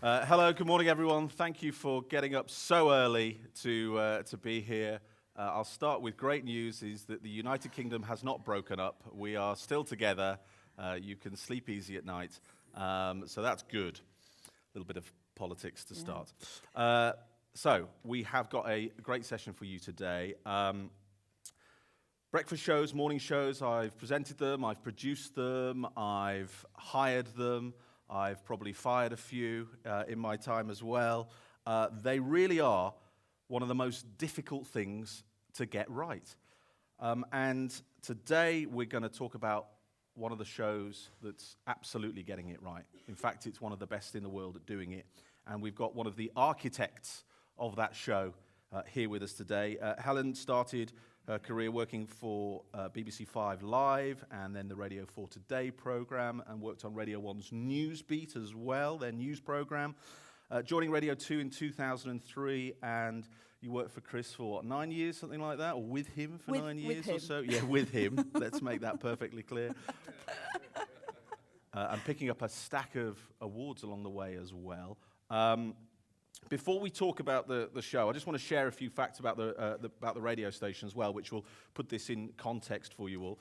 Hello, good morning, everyone. Thank you for getting up so early to be here. I'll start with great news, is that the United Kingdom has not broken up. We are still together. You can sleep easy at night. So that's good. A little bit of politics to start. So we have got a great session for you today. Breakfast shows, morning shows, I've presented them, I've produced them, I've hired them, I've probably fired a few in my time as well. They really are one of the most difficult things to get right. And today we're going to talk about one of the shows that's absolutely getting it right. In fact, it's one of the best in the world at doing it. And we've got one of the architects of that show here with us today. Helen started her career working for BBC 5 Live and then the Radio 4 Today programme, and worked on Radio 1's Newsbeat as well, their news programme. Joining Radio 2 in 2003, and you worked for Chris for, what, 9 years, something like that? Or with him for 9 years or so? Yeah, with him. Let's make that perfectly clear. And picking up a stack of awards along the way as well. Before we talk about the show, I just want to share a few facts about the radio station as well, which will put this in context for you all.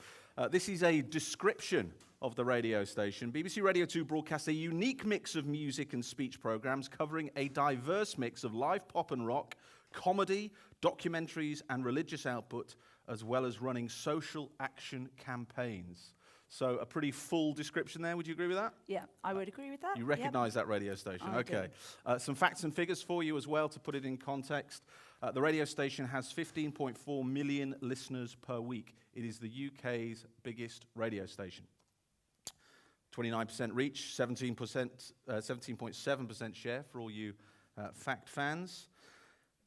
This is a description of the radio station. BBC Radio 2 broadcasts a unique mix of music and speech programs covering a diverse mix of live pop and rock, comedy, documentaries, and religious output, as well as running social action campaigns. So a pretty full description there. Would you agree with that? Yeah, I would agree with that. You recognise that radio station? Okay. Some facts and figures for you as well to put it in context. The radio station has 15.4 million listeners per week. It is the UK's biggest radio station. 29% reach, 17.7% share for all you fact fans.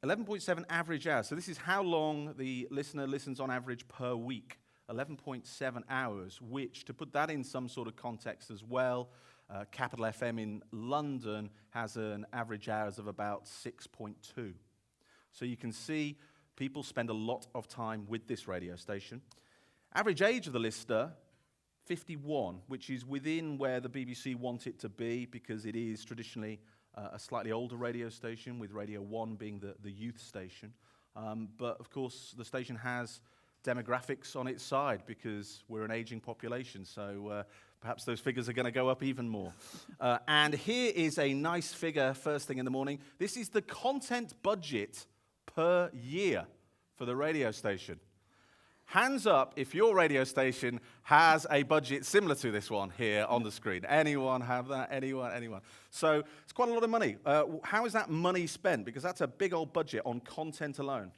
11.7 average hours. So this is how long the listener listens on average per week. 11.7 hours, which, to put that in some sort of context as well, Capital FM in London has an average hours of about 6.2. So you can see people spend a lot of time with this radio station. Average age of the listener, 51, which is within where the BBC want it to be, because it is traditionally a slightly older radio station, with Radio 1 being the youth station. But of course, the station has demographics on its side, because we're an aging population, so perhaps those figures are going to go up even more. And here is a nice figure first thing in the morning. This is the content budget per year for the radio station. Hands up if your radio station has a budget similar to this one here on the screen. Anyone have that? Anyone? So it's quite a lot of money. How is that money spent? Because that's a big old budget on content alone.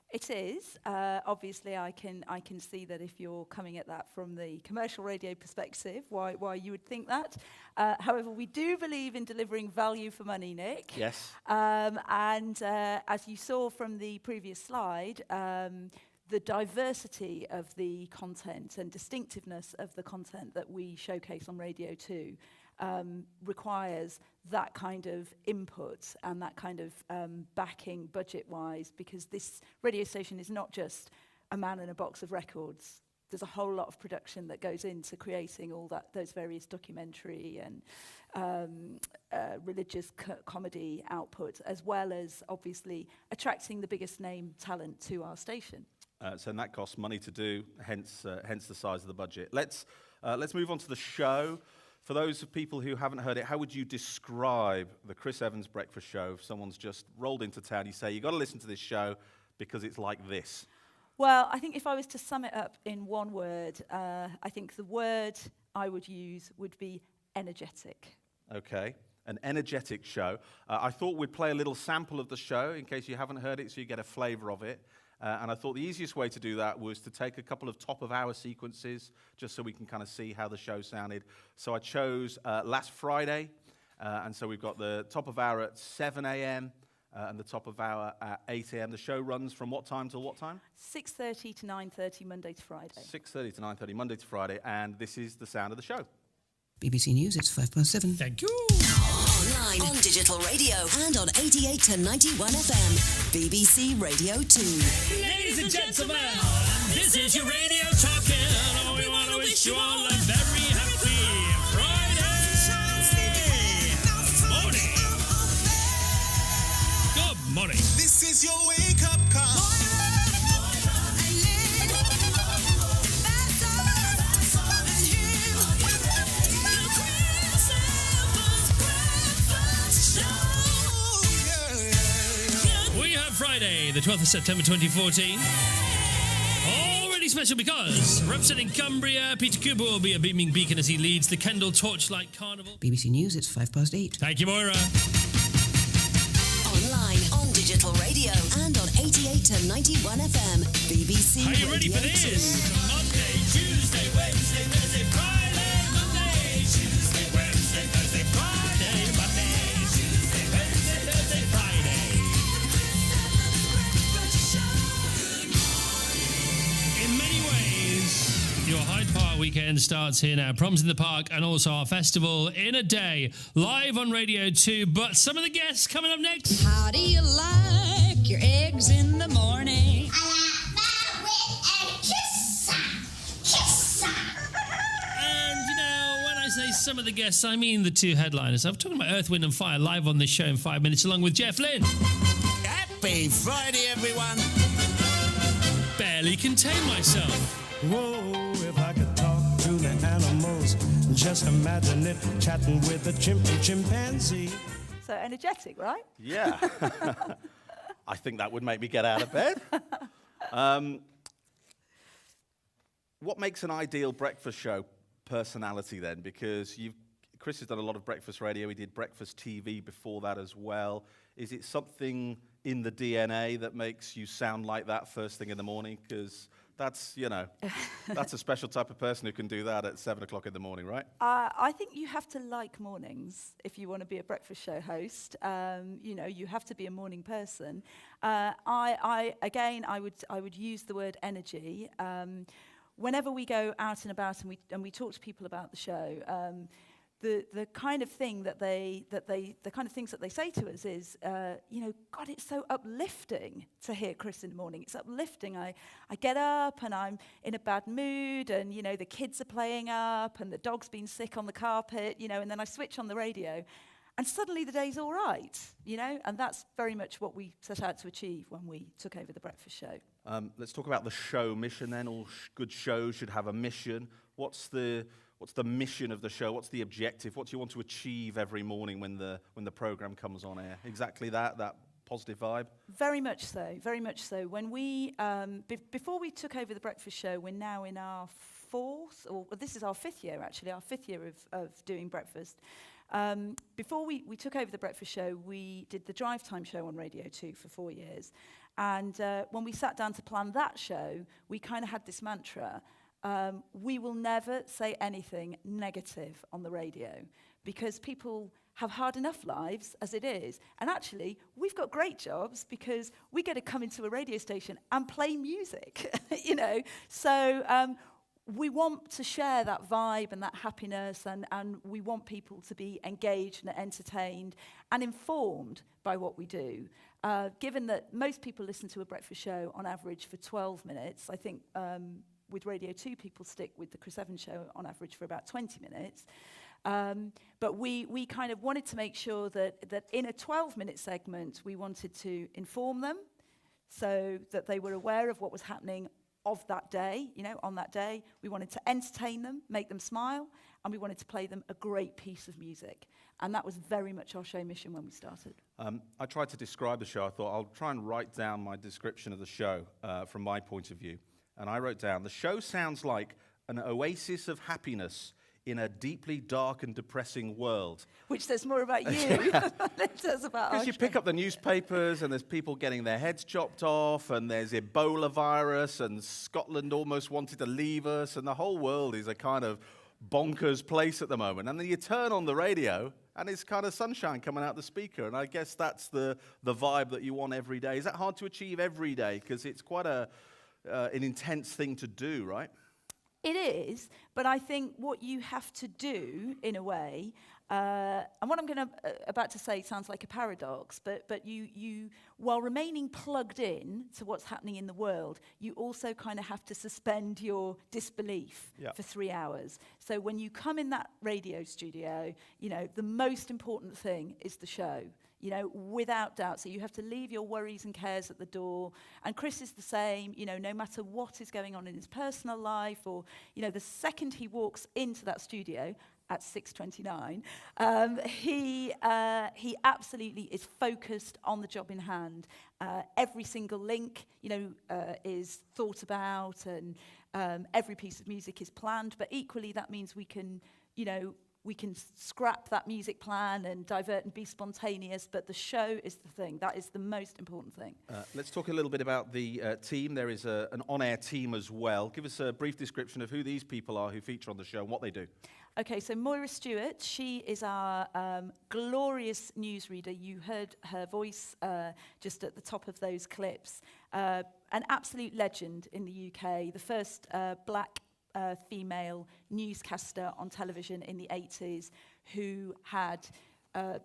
It is. Obviously, I can see that if you're coming at that from the commercial radio perspective, why you would think that. However, we do believe in delivering value for money, Nick. Yes. And as you saw from the previous slide, the diversity of the content and distinctiveness of the content that we showcase on Radio 2 requires that kind of input and that kind of backing budget-wise, because this radio station is not just a man and a box of records. There's a whole lot of production that goes into creating all those various documentary and religious comedy output, as well as obviously attracting the biggest name talent to our station. So that costs money to do, hence the size of the budget. Let's move on to the show. For those of people who haven't heard it, how would you describe the Chris Evans Breakfast Show? If someone's just rolled into town, you say, you've got to listen to this show because it's like this. Well, I think if I was to sum it up in one word, I think the word I would use would be energetic. Okay, an energetic show. I thought we'd play a little sample of the show in case you haven't heard it, so you get a flavour of it. And I thought the easiest way to do that was to take a couple of top-of-hour sequences, just so we can kind of see how the show sounded. So I chose last Friday, and so we've got the top of hour at 7 a.m. And the top of hour at 8 a.m. The show runs from what time till what time? 6:30 to 9:30, Monday to Friday. 6:30 to 9:30, Monday to Friday, and this is the sound of the show. BBC News, it's 7:05. Thank you. Online, on digital radio, and on 88 to 91 FM. BBC Radio 2. Ladies and gentlemen, this is your radio talking. Oh, we want to wish you all a very happy Friday morning. Friday, the 12th of September 2014. Already special because, representing Cumbria, Peter Cooper will be a beaming beacon as he leads the Kendal Torchlight Carnival. BBC News, it's 8:05. Thank you, Moira. Online, on digital radio, and on 88 to 91 FM. BBC Are you ready for Radio this? 2. Monday, Tuesday, Wednesday, Thursday, Friday. Monday, Tuesday, Wednesday, Thursday, Friday. Monday, Tuesday, Wednesday, Thursday, Friday. In many ways, your Hyde Park weekend starts here now. Proms in the Park and also our festival in a day. Live on Radio 2. But some of the guests coming up next. How do you like your eggs in the morning? And, you know, when I say some of the guests, I mean the two headliners. I'm talking about Earth, Wind and Fire live on this show in 5 minutes, along with Jeff Lynne. Happy Friday, everyone. Barely contain myself. Whoa, if I could talk to the animals, just imagine it, chatting with a chimpanzee. So energetic, right? Yeah. I think that would make me get out of bed. What makes an ideal breakfast show personality then? Because Chris has done a lot of breakfast radio. He did breakfast TV before that as well. Is it something in the DNA that makes you sound like that first thing in the morning? Because that's, you know, that's a special type of person who can do that at 7 o'clock in the morning, right? I think you have to like mornings if you want to be a breakfast show host. You know, you have to be a morning person. I would use the word energy. Whenever we go out and about and we talk to people about the show, the kind of thing the kind of things that they say to us is, you know, God, it's so uplifting to hear Chris in the morning. It's uplifting. I get up and I'm in a bad mood, and you know the kids are playing up and the dog's been sick on the carpet, you know, and then I switch on the radio, and suddenly the day's all right, you know, and that's very much what we set out to achieve when we took over the breakfast show. Let's talk about the show mission then. All good shows should have a mission. What's the mission of the show? What's the objective? What do you want to achieve every morning when the program comes on air? Exactly that positive vibe? Very much so, very much so. When we, before we took over the breakfast show, we're now in our this is our fifth year actually, our fifth year of doing breakfast. Before we took over the breakfast show, we did the drive time show on Radio 2 for 4 years. And when we sat down to plan that show, we kind of had this mantra, we will never say anything negative on the radio because people have hard enough lives as it is. And actually, we've got great jobs because we get to come into a radio station and play music, you know. So we want to share that vibe and that happiness, and we want people to be engaged and entertained and informed by what we do. Given that most people listen to a breakfast show on average for 12 minutes, I think with Radio 2 people stick with the Chris Evans show on average for about 20 minutes. But we kind of wanted to make sure that in a 12-minute segment we wanted to inform them so that they were aware of what was happening of that day, you know, on that day. We wanted to entertain them, make them smile, and we wanted to play them a great piece of music. And that was very much our show mission when we started. I tried to describe the show. I thought I'll try and write down my description of the show from my point of view. And I wrote down, the show sounds like an oasis of happiness in a deeply dark and depressing world. Which says more about you than it says about us. Because you pick up the newspapers and there's people getting their heads chopped off, and there's Ebola virus, and Scotland almost wanted to leave us, and the whole world is a kind of bonkers place at the moment. And then you turn on the radio and it's kind of sunshine coming out the speaker, and I guess that's the vibe that you want every day. Is that hard to achieve every day? Because it's quite an intense thing to do, right? It is, but I think what you have to do, in a way, and what I'm about to say sounds like a paradox, but you, while remaining plugged in to what's happening in the world, you also kind of have to suspend your disbelief for 3 hours. So when you come in that radio studio, you know, the most important thing is the show. You know, without doubt. So you have to leave your worries and cares at the door. And Chris is the same, you know, no matter what is going on in his personal life, or, you know, the second he walks into that studio, at 6:29. He absolutely is focused on the job in hand. Every single link, is thought about, and every piece of music is planned. But equally, that means we can scrap that music plan and divert and be spontaneous, but the show is the thing. That is the most important thing. Let's talk a little bit about the team. There is an on-air team as well. Give us a brief description of who these people are who feature on the show and what they do. Okay, so Moira Stewart, she is our glorious newsreader. You heard her voice just at the top of those clips. An absolute legend in the UK, the first black female newscaster on television in the 80s who had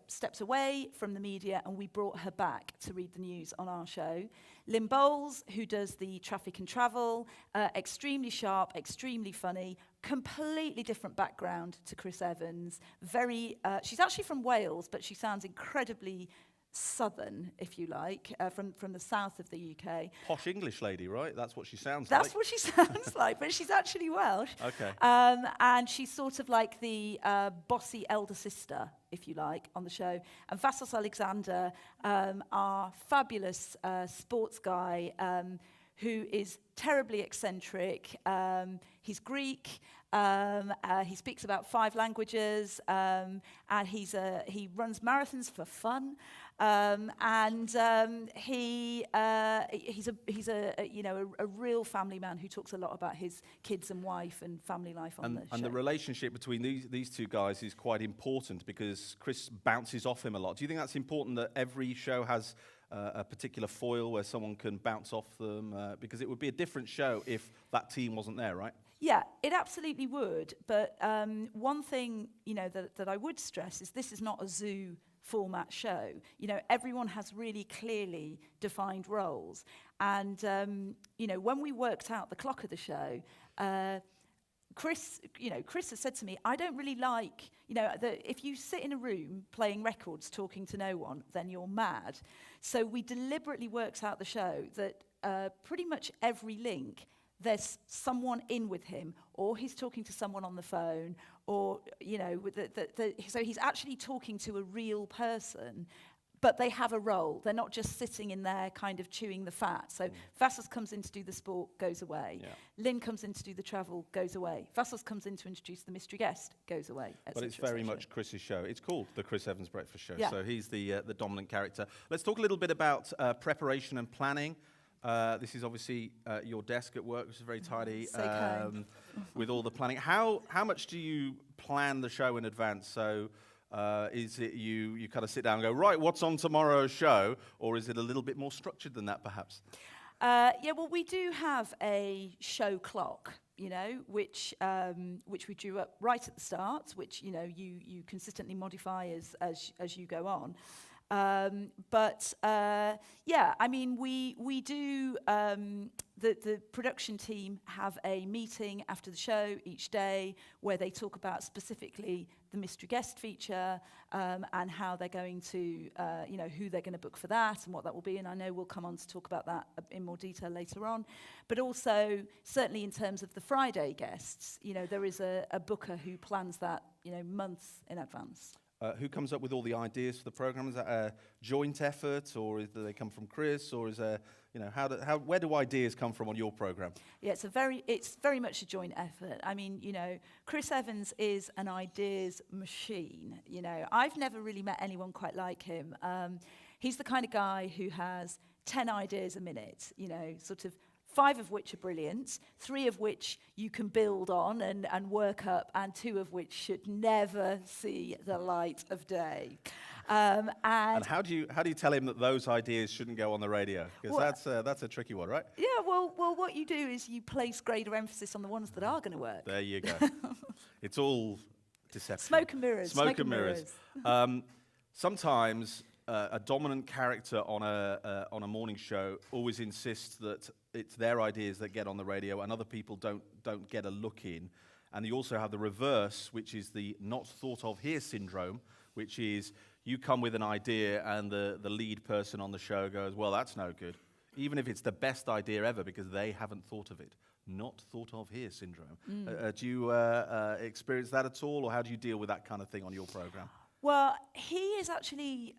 stepped away from the media, and we brought her back to read the news on our show. Lynn Bowles, who does the traffic and travel, extremely sharp, extremely funny, completely different background to Chris Evans. She's actually from Wales, but she sounds incredibly southern, if you like, from the south of the UK. Posh English lady, right? That's what she sounds like. That's what she sounds like, but she's actually Welsh. Okay. And she's sort of like the bossy elder sister, if you like, on the show. And Vassos Alexander, our fabulous sports guy, who is terribly eccentric. He's Greek. He speaks about 5 languages, and he runs marathons for fun. He's a real family man who talks a lot about his kids and wife and family life on the show. And the relationship between these two guys is quite important because Chris bounces off him a lot. Do you think that's important that every show has a particular foil where someone can bounce off them? Because it would be a different show if that team wasn't there, right? Yeah, it absolutely would. But one thing, that I would stress is this is not a zoo format show. Everyone has really clearly defined roles. And, when we worked out the clock of the show, Chris has said to me, I don't really like, if you sit in a room playing records, talking to no one, then you're mad. So we deliberately worked out the show that pretty much every link, there's someone in with him, or he's talking to someone on the phone, or, so he's actually talking to a real person, but they have a role. They're not just sitting in there kind of chewing the fat. So Vassos comes in to do the sport, goes away. Yeah. Lynn comes in to do the travel, goes away. Vassos comes in to introduce the mystery guest, goes away. But it's very much Chris's show. It's called the Chris Evans Breakfast Show, yeah. So he's the dominant character. Let's talk a little bit about preparation and planning. This is obviously your desk at work, which is very tidy, with all the planning. How much do you plan the show in advance? So is it you kind of sit down and go, right, what's on tomorrow's show? Or is it a little bit more structured than that, perhaps? Well, we do have a show clock, which we drew up right at the start, which, you consistently modify as you go on. We do, the production team have a meeting after the show each day where they talk about specifically the mystery guest feature, and how they're going to, who they're going to book for that and what that will be. And I know we'll come on to talk about that in more detail later on. But also, certainly in terms of the Friday guests, there is a booker who plans that, months in advance. Who comes up with all the ideas for the program? Is that a joint effort, or do they come from Chris, or is there, where do ideas come from on your program? Yeah, it's very much a joint effort. I mean, Chris Evans is an ideas machine. I've never really met anyone quite like him. He's the kind of guy who has 10 ideas a minute, sort of 5 of which are brilliant, 3 of which you can build on and work up, and 2 of which should never see the light of day. And how do you tell him that those ideas shouldn't go on the radio? Because that's a tricky one, right? Yeah, well, what you do is you place greater emphasis on the ones that are going to work. There you go. It's all deception. Smoke and mirrors. Smoke and mirrors. Sometimes a dominant character on a morning show always insists that it's their ideas that get on the radio, and other people don't get a look in. And you also have the reverse, which is the not thought of here syndrome, which is you come with an idea and the lead person on the show goes, well, that's no good, even if it's the best idea ever because they haven't thought of it. not thought of here syndrome. Do you experience that at all, or how do you deal with that kind of thing on your program? Well, he is actually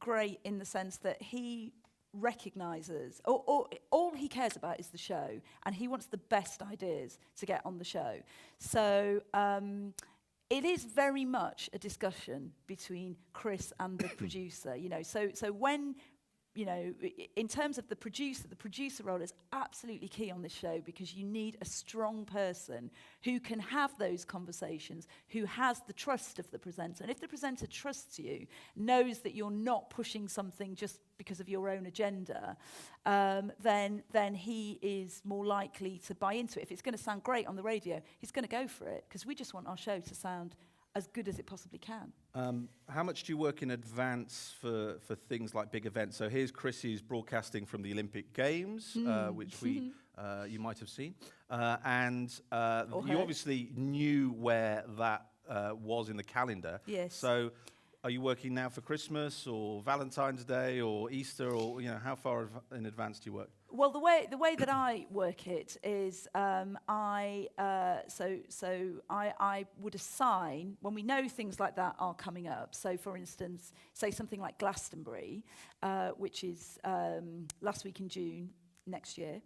great in the sense that he recognises, or all he cares about is the show, and he wants the best ideas to get on the show. So it is very much a discussion between Chris and the producer, you know. So when, you know, in terms of the producer role is absolutely key on this show, because you need a strong person who can have those conversations, who has the trust of the presenter. And if the presenter trusts you, knows that you're not pushing something just because of your own agenda, then he is more likely to buy into it. If it's going to sound great on the radio, he's going to go for it, because we just want our show to sound as good as it possibly can. How much do you work in advance for things like big events? So here's Chrissy's broadcasting from the Olympic Games, which you might have seen. And you obviously knew where that was in the calendar. Yes. So are you working now for Christmas or Valentine's Day or Easter, or how far in advance do you work? Well, the way that I work it is I would assign, when we know things like that are coming up. So, for instance, say something like Glastonbury, which is last week in June next year.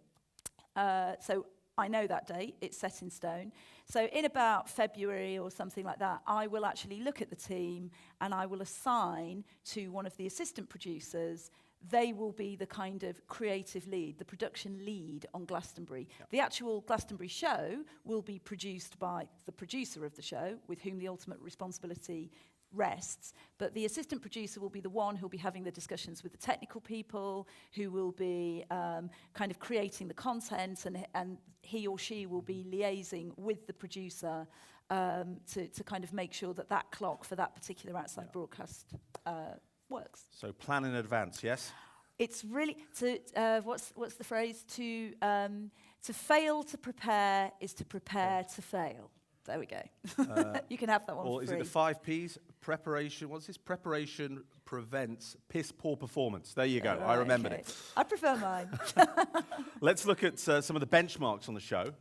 So I know that date, it's set in stone. So in about February or something like that, I will actually look at the team and I will assign to one of the assistant producers. They will be the kind of creative lead, the production lead on Glastonbury. Yep. The actual Glastonbury show will be produced by the producer of the show, with whom the ultimate responsibility rests, but the assistant producer will be the one who'll be having the discussions with the technical people, who will be kind of creating the content, and he or she will be liaising with the producer to kind of make sure that clock for that particular outside broadcast works. So plan in advance, yes? It's really, what's the phrase? To fail to prepare is to prepare to fail. There we go. You can have that one or for is free. it the 5 Ps? Preparation, what's this? Preparation prevents piss poor performance. There you go, Right, I remembered okay. it. I prefer mine. Let's look at some of the benchmarks on the show.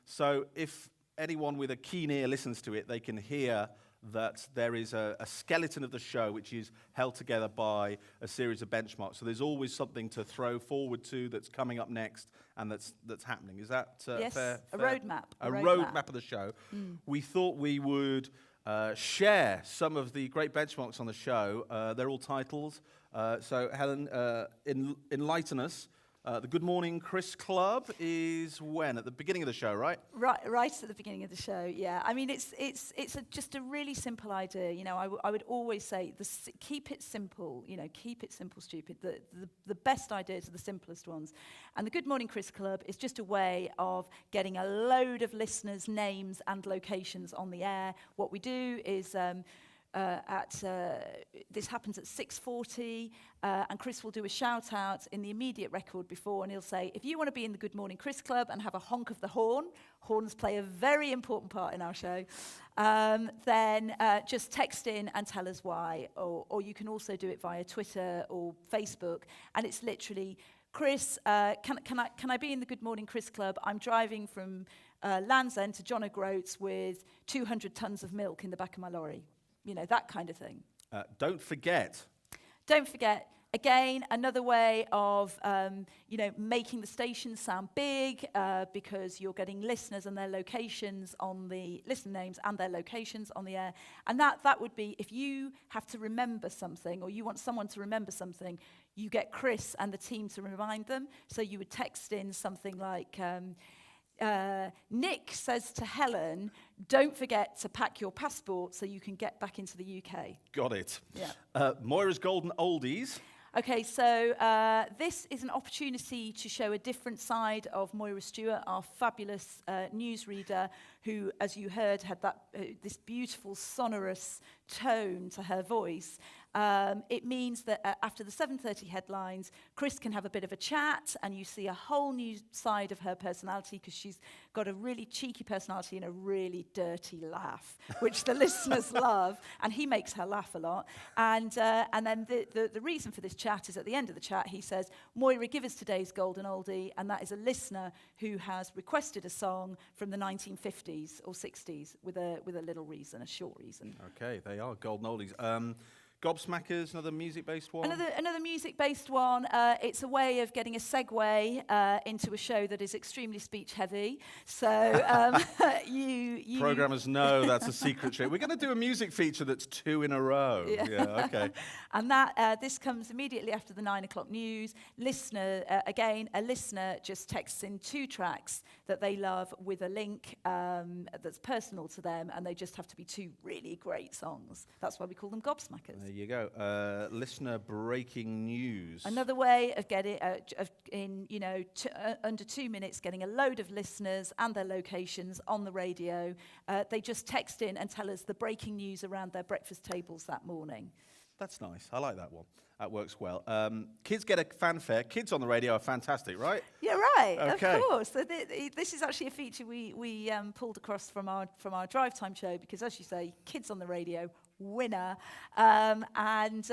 So if anyone with a keen ear listens to it, they can hear that there is a skeleton of the show which is held together by a series of benchmarks. So there's always something to throw forward to that's coming up next and that's happening. Is that yes, fair? a roadmap. A roadmap of the show. We thought we would share some of the great benchmarks on the show. They're all titles. So Helen, enlighten us. The Good Morning Chris Club is when? At the beginning of the show, right? Right at the beginning of the show, yeah. I mean, it's just a really simple idea. You know, I would always say, keep it simple. You know, keep it simple, stupid. The best ideas are the simplest ones. And the Good Morning Chris Club is just a way of getting a load of listeners' names and locations on the air. What we do is this happens at 6:40, and Chris will do a shout out in the immediate record before, and he'll say, if you want to be in the Good Morning Chris Club and have a honk of the horn, horns play a very important part in our show, then just text in and tell us why, or you can also do it via Twitter or Facebook, and it's literally, Chris, can I be in the Good Morning Chris Club? I'm driving from Land's End to John O'Groats with 200 tons of milk in the back of my lorry. You know, that kind of thing. Don't forget, again, another way of, making the station sound big, because you're getting listeners and their locations on the listener names and their locations on the air. And that would be, if you have to remember something, or you want someone to remember something, you get Chris and the team to remind them. So you would text in something like, Nick says to Helen, don't forget to pack your passport so you can get back into the UK. Got it. Yeah. Moira's Golden Oldies. Okay, so this is an opportunity to show a different side of Moira Stewart, our fabulous newsreader, who, as you heard, had that this beautiful sonorous tone to her voice. It means that after the 7:30 headlines, Chris can have a bit of a chat, and you see a whole new side of her personality, because she's got a really cheeky personality and a really dirty laugh, which the listeners love, and he makes her laugh a lot. And then the reason for this chat is at the end of the chat, he says, Moira, give us today's golden oldie, and that is a listener who has requested a song from the 1950s or 60s with a little reason, a short reason. Okay, they are golden oldies. Gobsmackers, another music-based one? Another music-based one. It's a way of getting a segue into a show that is extremely speech-heavy. So you Programmers know that's a secret trick. We're going to do a music feature that's 2 in a row. Yeah, okay. And that this comes immediately after the 9 o'clock news. A listener just texts in 2 tracks that they love with a link that's personal to them, and they just have to be 2 really great songs. That's why we call them gobsmackers. There you go. Listener breaking news. Another way of getting, under 2 minutes, getting a load of listeners and their locations on the radio. They just text in and tell us the breaking news around their breakfast tables that morning. That's nice. I like that one. That works well. Kids get a fanfare. Kids on the radio are fantastic, right? Yeah, right. Okay. Of course. So this is actually a feature we pulled across from our drive time show, because, as you say, kids on the radio. Winner. And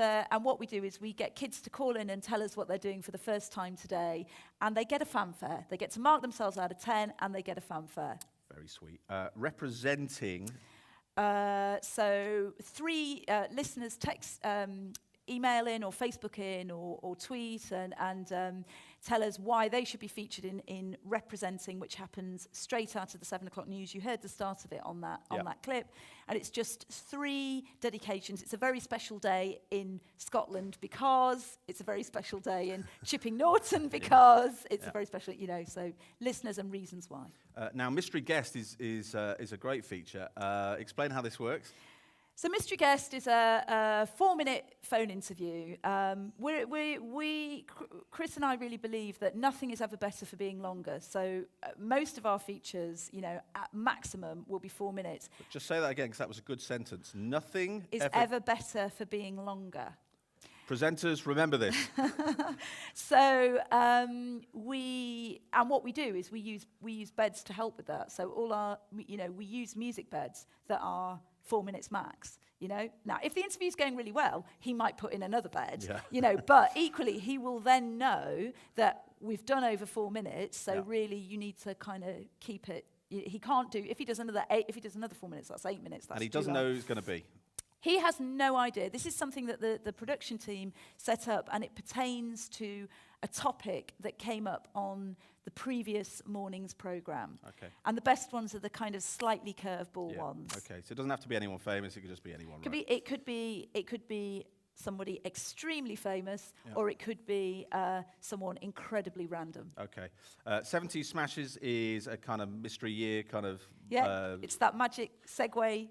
what we do is we get kids to call in and tell us what they're doing for the first time today, and they get a fanfare. They get to mark themselves out of 10, and they get a fanfare. Very sweet. Representing. So 3 listeners text, email in or Facebook in or tweet and tell us why they should be featured in representing, which happens straight out of the 7 o'clock news. You heard the start of it on that clip. And it's just 3 dedications. It's a very special day in Scotland because it's a very special day in Chipping Norton because it's a very special, so listeners and reasons why. Now, Mystery Guest is a great feature. Explain how this works. So Mystery Guest is a 4-minute phone interview. Chris and I really believe that nothing is ever better for being longer. So most of our features, at maximum, will be 4 minutes. But just say that again, because that was a good sentence. Nothing is ever better for being longer. Presenters, remember this. So what we do is we use beds to help with that. So all our, we use music beds that are 4 minutes max. Now if the interview's going really well, he might put in another bed. But equally he will then know that we've done over 4 minutes. So really, you need to kind of keep it. He can't do if he does another 4 minutes. That's 8 minutes. That's and he doesn't know who it's going to be. He has no idea. This is something that the production team set up, and it pertains to a topic that came up on the previous morning's programme. Okay. And the best ones are the kind of slightly curveball ones. Okay, so it doesn't have to be anyone famous, it could just be anyone, It could be somebody extremely famous, or it could be someone incredibly random. Okay. 70s Smashes is a kind of mystery year kind of... it's that magic segue.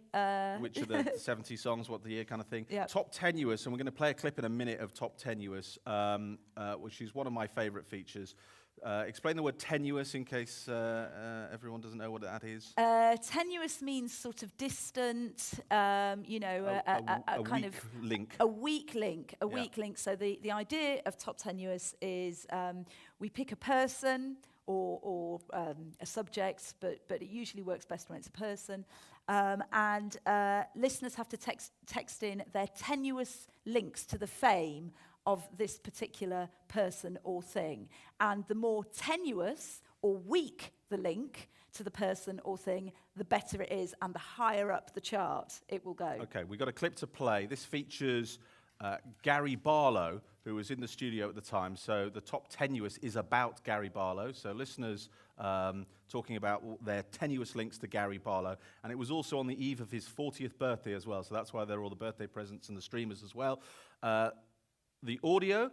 Which are the 70 songs, what the year kind of thing. Yep. Top Tenuous, and we're going to play a clip in a minute of Top Tenuous, which is one of my favourite features. Explain the word tenuous in case everyone doesn't know what that is. Tenuous means sort of distant, a kind of link. A weak link. Weak link. So the idea of Top Tenuous is we pick a person or a subject, but it usually works best when it's a person. And listeners have to text in their tenuous links to the fame of this particular person or thing. And the more tenuous or weak the link to the person or thing, the better it is, and the higher up the chart it will go. Okay, we've got a clip to play. This features Gary Barlow, who was in the studio at the time. So the Top Tenuous is about Gary Barlow. So listeners talking about their tenuous links to Gary Barlow. And it was also on the eve of his 40th birthday as well. So that's why there are all the birthday presents and the streamers as well. The audio,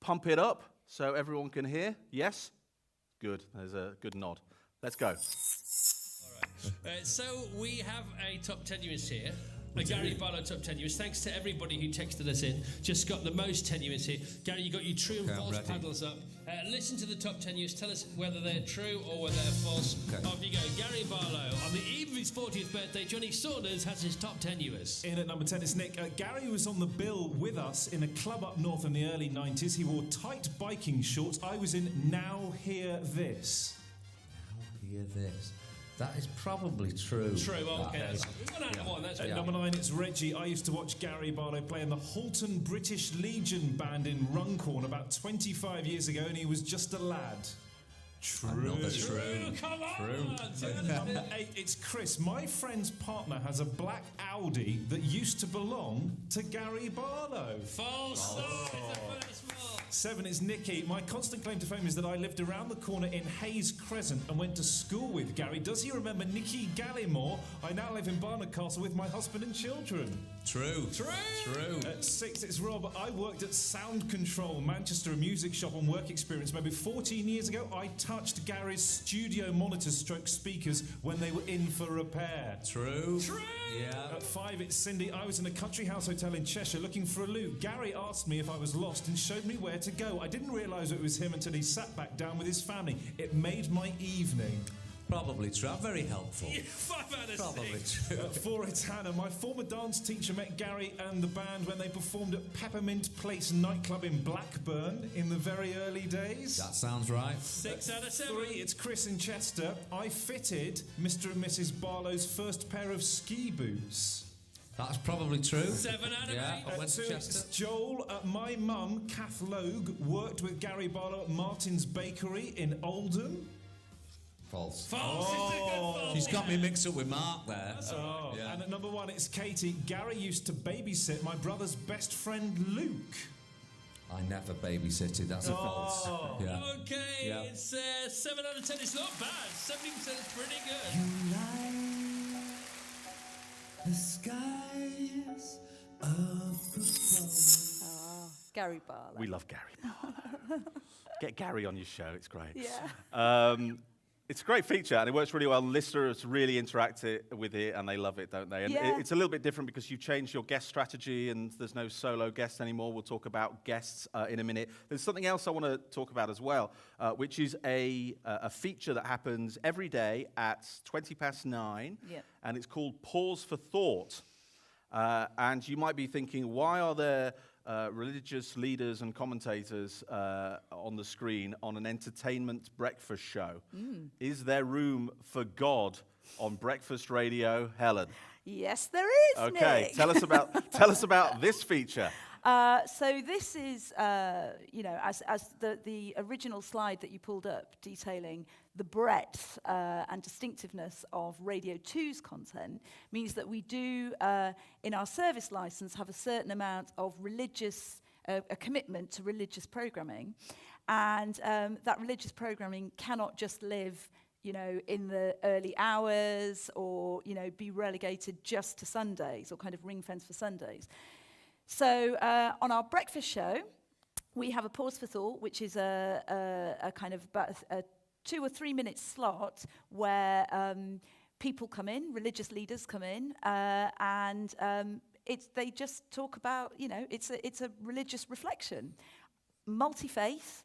pump it up so everyone can hear. Yes? Good. There's a good nod. Let's go. All right. So we have a Top Tenuous here. A Gary Barlow Top Tenuous. Thanks to everybody who texted us in. Just got the most tenuous here. Gary, you got your true and false paddles up. Listen to the top 10 news. Tell us whether they're true or whether they're false. Okay. Off you go. Gary Barlow. On the eve of his 40th birthday, Johnny Saunders has his top 10 news. In at number 10 is Nick. Gary was on the bill with us in a club up north in the early 90s. He wore tight biking shorts. I was in Now Hear This. Now Hear This. That is probably true. True, okay. That's one out of one. That's At number 9, it's Reggie. I used to watch Gary Barlow play in the Halton British Legion band in Runcorn about 25 years ago, and he was just a lad. True. True. Come on. At number 8, it's Chris. My friend's partner has a black Audi that used to belong to Gary Barlow. False. Oh. It's the first one. 7 is Nikki. My constant claim to fame is that I lived around the corner in Hayes Crescent and went to school with Gary. Does he remember Nikki Gallimore? I now live in Barnard Castle with my husband and children. True. At 6, it's Rob. I worked at Sound Control, Manchester, a music shop on work experience. Maybe 14 years ago, I touched Gary's studio monitors stroke speakers when they were in for repair. True. Yeah. At 5, it's Cindy. I was in a country house hotel in Cheshire looking for a loo. Gary asked me if I was lost and showed me where to go. I didn't realise it was him until he sat back down with his family. It made my evening. Probably true. I'm very helpful. Yeah, 5 out of 6. Probably true. At 4, it's Hannah. My former dance teacher met Gary and the band when they performed at Peppermint Place nightclub in Blackburn in the very early days. That sounds right. 6 out of 7. 3, it's Chris in Chester. I fitted Mr. and Mrs. Barlow's first pair of ski boots. That's probably true. 7 out of 8. I went to 2, Chester. it's Joel. My mum, Kath Logue, worked with Gary Barlow at Martin's Bakery in Oldham. False. False. It's a good false. She's got me mixed up with Mark there. Yeah. And at number 1, it's Katie. Gary used to babysit my brother's best friend, Luke. I never babysitted. That's a false. Yeah. Okay, Yeah. it's 7 out of 10. It's not bad. 70% is pretty good. You light the skies above. Gary Barlow. We love Gary Barlow. Get Gary on your show, it's great. Yeah. It's a great feature, and it works really well. Listeners really interact with it, and they love it, don't they? And it's a little bit different because you changed your guest strategy, and there's no solo guests anymore. We'll talk about guests in a minute. There's something else I want to talk about as well, which is a feature that happens every day at 9:20, and it's called Pause for Thought. And you might be thinking, why are there religious leaders and commentators on the screen on an entertainment breakfast show? Is there room for God on breakfast radio, Helen? Yes, there is, Okay, Nick. tell us about this feature. So this is, as the original slide that you pulled up detailing the breadth and distinctiveness of Radio 2's content means that we do, in our service license, have a certain amount of religious, a commitment to religious programming. And that religious programming cannot just live, in the early hours or, be relegated just to Sundays or kind of ring-fence for Sundays. So on our breakfast show, we have a pause for thought, which is a kind of about a 2 or 3 minute slot where people come in, religious leaders come in, and they just talk about, it's a religious reflection, multi-faith.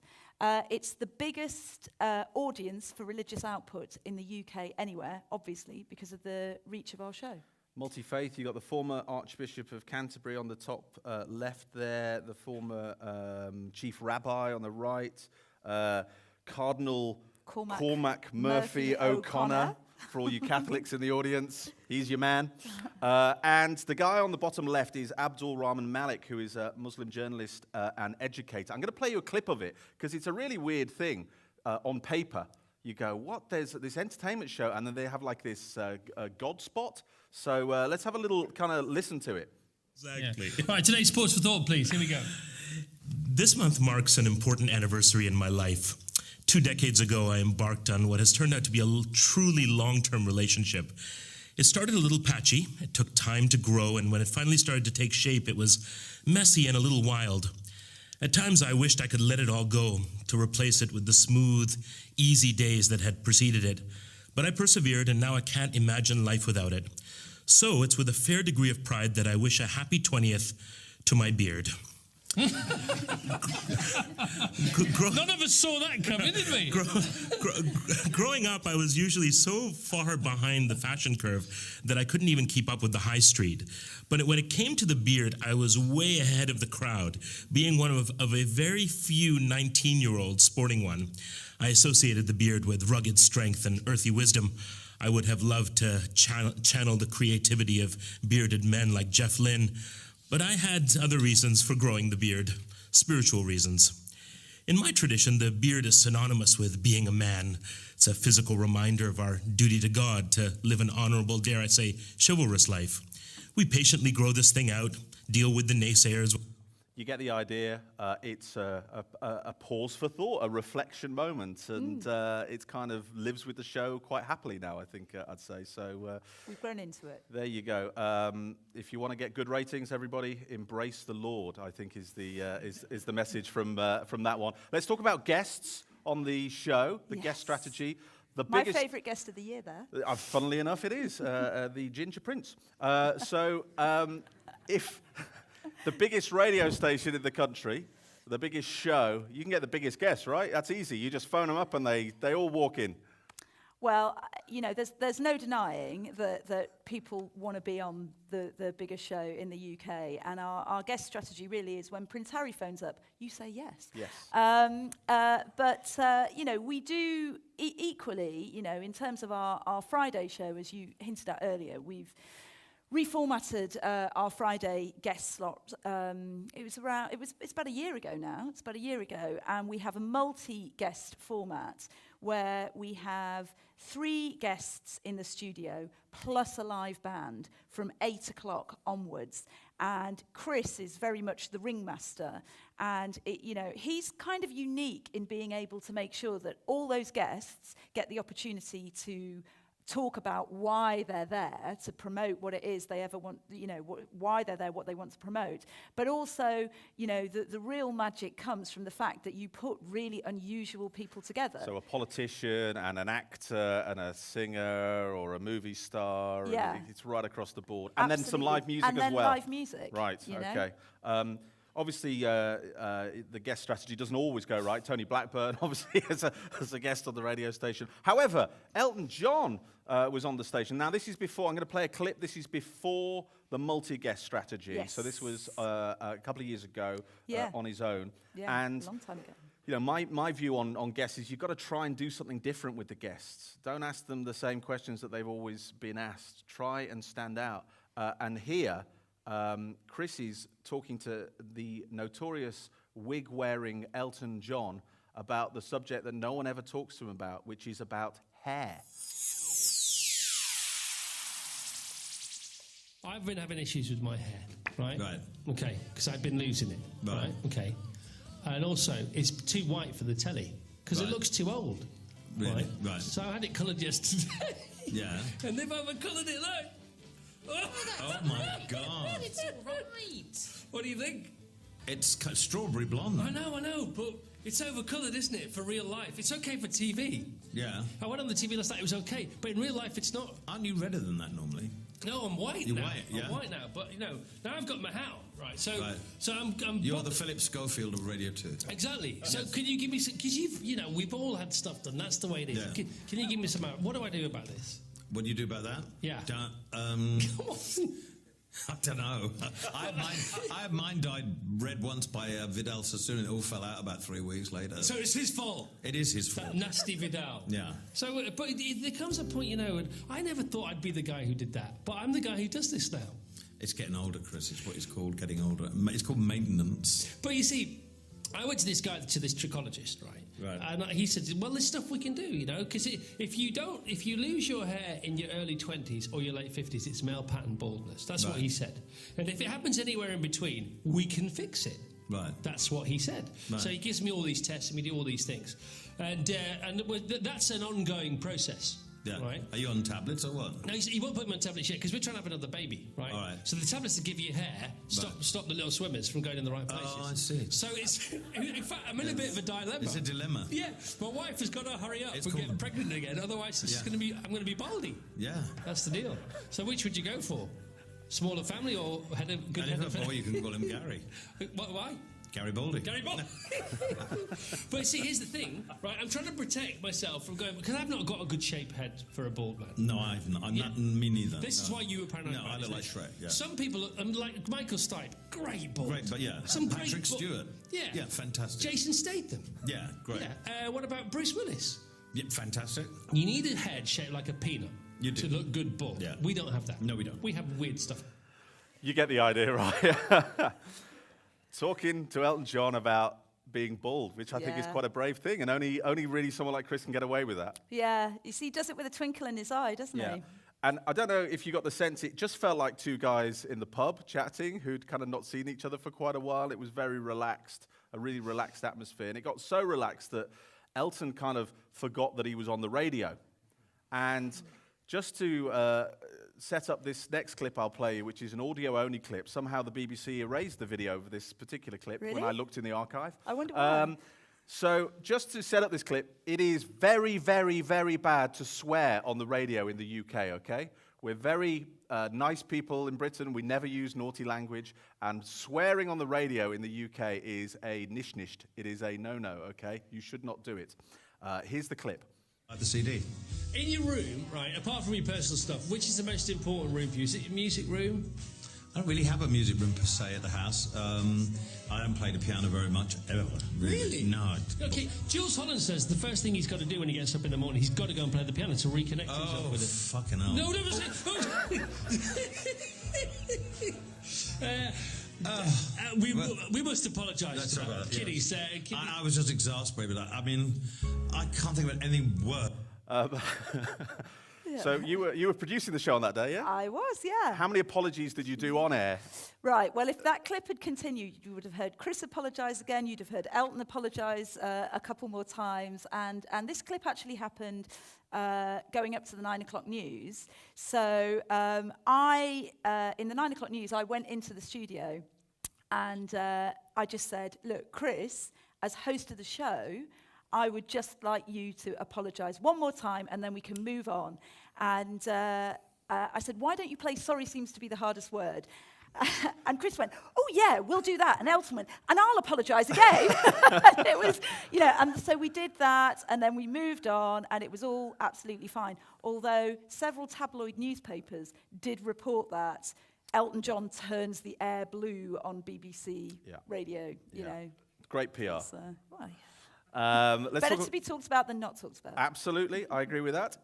It's the biggest audience for religious output in the UK anywhere, obviously, because of the reach of our show. Multi-faith, you've got the former Archbishop of Canterbury on the top left there, the former Chief Rabbi on the right, Cardinal Cormac Murphy O'Connor, for all you Catholics in the audience. He's your man. And the guy on the bottom left is Abdul Rahman Malik, who is a Muslim journalist and educator. I'm going to play you a clip of it, because it's a really weird thing on paper. You go, what? There's this entertainment show, and then they have like this God spot. So let's have a little kind of listen to it. Exactly. Yeah. All right, today's Pause for Thought, please. Here we go. This month marks an important anniversary in my life. 2 decades ago, I embarked on what has turned out to be a truly long-term relationship. It started a little patchy. It took time to grow, and when it finally started to take shape, it was messy and a little wild. At times, I wished I could let it all go, to replace it with the smooth, easy days that had preceded it. But I persevered, and now I can't imagine life without it. So it's with a fair degree of pride that I wish a happy 20th to my beard. None of us saw that coming, did we? Growing up, I was usually so far behind the fashion curve that I couldn't even keep up with the high street. But when it came to the beard, I was way ahead of the crowd, being one of a very few 19-year-olds sporting one. I associated the beard with rugged strength and earthy wisdom. I would have loved to channel the creativity of bearded men like Jeff Lynne, but I had other reasons for growing the beard, spiritual reasons. In my tradition, the beard is synonymous with being a man. It's a physical reminder of our duty to God to live an honorable, dare I say, chivalrous life. We patiently grow this thing out, deal with the naysayers. You get the idea. It's a pause for thought, a reflection moment, and it kind of lives with the show quite happily now, I think I'd say. So we've grown into it. There you go. If you want to get good ratings, everybody, embrace the Lord, I think is the message from that one. Let's talk about guests on the show, the guest strategy. My favourite guest of the year there. Funnily enough, it is the Ginger Prince. If the biggest radio station in the country, the biggest show, you can get the biggest guest, right? That's easy. You just phone them up and they all walk in. Well, you know, there's no denying that people want to be on the biggest show in the UK, and our guest strategy really is when Prince Harry phones up, you say yes. Yes. But you know, we do equally, you know, in terms of our Friday show, as you hinted at earlier, we've reformatted our Friday guest slot. It's about a year ago now. It's about a year ago, and we have a multi-guest format where we have 3 guests in the studio plus a live band from 8 o'clock onwards. And Chris is very much the ringmaster, and you know, he's kind of unique in being able to make sure that all those guests get the opportunity to talk about why they're there, to promote what it is they ever want, you know, why they're there, what they want to promote. But also, you know, the real magic comes from the fact that you put really unusual people together. So a politician and an actor and a singer or a movie star. Yeah. It's right across the board. And Absolutely. then some live music and as then well. live music. Right, okay. Obviously, the guest strategy doesn't always go right. Tony Blackburn, obviously, as a guest on the radio station. However, Elton John was on the station. Now, this is before, I'm going to play a clip. This is before the multi-guest strategy. Yes. So this was a couple of years ago on his own. Yeah, and a long time ago. You know, my view on guests is you've got to try and do something different with the guests. Don't ask them the same questions that they've always been asked. Try and stand out. And here, Chris is talking to the notorious wig-wearing Elton John about the subject that no one ever talks to him about, which is about hair. I've been having issues with my hair, right? Right. Okay, because I've been losing it, right? Okay. And also, it's too white for the telly, because it looks too old. Really? Right. So I had it coloured yesterday. Yeah. And they've over-coloured it, like... Oh my God. It's all right. What do you think? It's strawberry blonde. I know, but it's over-coloured, isn't it, for real life? It's okay for TV. Yeah. I went on the TV last night, it was okay, but in real life it's not. Aren't you redder than that normally? No, I'm white You're now. white, yeah. I'm white now, but, you know, now I've got my hat on, right? So I'm You're the Philip Schofield of Radio 2. Exactly. So can you give me some... Because you know, we've all had stuff done, that's the way it is. Yeah. Can you give me some... What do I do about this? What do you do about that? Yeah. Come on. I don't know. I had mine dyed red once by Vidal Sassoon. It all fell out about 3 weeks later. So it's his fault? It is his fault. That nasty Vidal. Yeah. So, but there comes a point, you know, and I never thought I'd be the guy who did that, but I'm the guy who does this now. It's getting older, Chris. It's what it's called, getting older. It's called maintenance. But you see, I went to this trichologist, right? Right. And he said, well, there's stuff we can do, you know, because if you lose your hair in your early 20s or your late 50s, it's male pattern baldness. That's what he said. And if it happens anywhere in between, we can fix it. Right. That's what he said. Right. So he gives me all these tests and we do all these things. And that's an ongoing process. Yeah. Right. Are you on tablets or what? No, he won't put me on tablets yet because we're trying to have another baby, right? All right. So the tablets that give you hair stop the little swimmers from going in the right places. Oh, I see. So it's, in fact, I'm in a bit of a dilemma. It's a dilemma. Yeah, my wife has got to hurry up and get pregnant again. Otherwise, I'm going to be baldy. Yeah. That's the deal. So which would you go for? Smaller family or head of good Or you can call him Gary. Why? Gary Baldy. Gary Baldy. But see, here's the thing, right? I'm trying to protect myself from going, because I've not got a good shaped head for a bald man. No, I've not. Me neither. This is why you were paranoid. No, I look like Shrek. Yeah. Some people, like Michael Stipe, great bald. Great, but yeah. Some Patrick Stewart. Yeah. Yeah, fantastic. Jason Statham. Yeah, great. Yeah. What about Bruce Willis? Yeah, fantastic. You need a head shaped like a peanut to look good bald. Yeah. We don't have that. No, we don't. We have weird stuff. You get the idea, right? Talking to Elton John about being bald, which I think is quite a brave thing, and only really someone like Chris can get away with that. Yeah, you see, he does it with a twinkle in his eye, doesn't he? And I don't know if you got the sense, it just felt like two guys in the pub chatting who'd kind of not seen each other for quite a while. It was very relaxed, a really relaxed atmosphere, and it got so relaxed that Elton kind of forgot that he was on the radio. And just to set up this next clip I'll play you, which is an audio-only clip. Somehow the BBC erased the video of this particular clip when I looked in the archive. I wonder why. So just to set up this clip, it is very, very, very bad to swear on the radio in the UK, okay? We're very nice people in Britain. We never use naughty language. And swearing on the radio in the UK is a nisht. It is a no-no, okay? You should not do it. Here's the clip. Like the CD. In your room, right, apart from your personal stuff, which is the most important room for you? Is it your music room? I don't really have a music room per se at the house. I don't play the piano very much, ever. Really? No. Okay, Jules Holland says the first thing he's got to do when he gets up in the morning, he's got to go and play the piano to reconnect himself with it. Fucking hell. No, we must apologise for that. Kiddies, I was just exasperated. I mean, I can't think of anything worse. So you were producing the show on that day, yeah? I was, yeah. How many apologies did you do on air? Right, well, if that clip had continued, you would have heard Chris apologise again, you'd have heard Elton apologise a couple more times, and this clip actually happened going up to the 9 o'clock news. So in the 9 o'clock news, I went into the studio and I just said, look, Chris, as host of the show, I would just like you to apologise one more time and then we can move on. And I said, why don't you play Sorry Seems to be the Hardest Word? And Chris went, oh yeah, we'll do that. And Elton went, and I'll apologise again. And it was, and so we did that and then we moved on and it was all absolutely fine. Although several tabloid newspapers did report that Elton John turns the air blue on BBC radio, you know. Great PR. Better to be talked about than not talked about. Absolutely, I agree with that.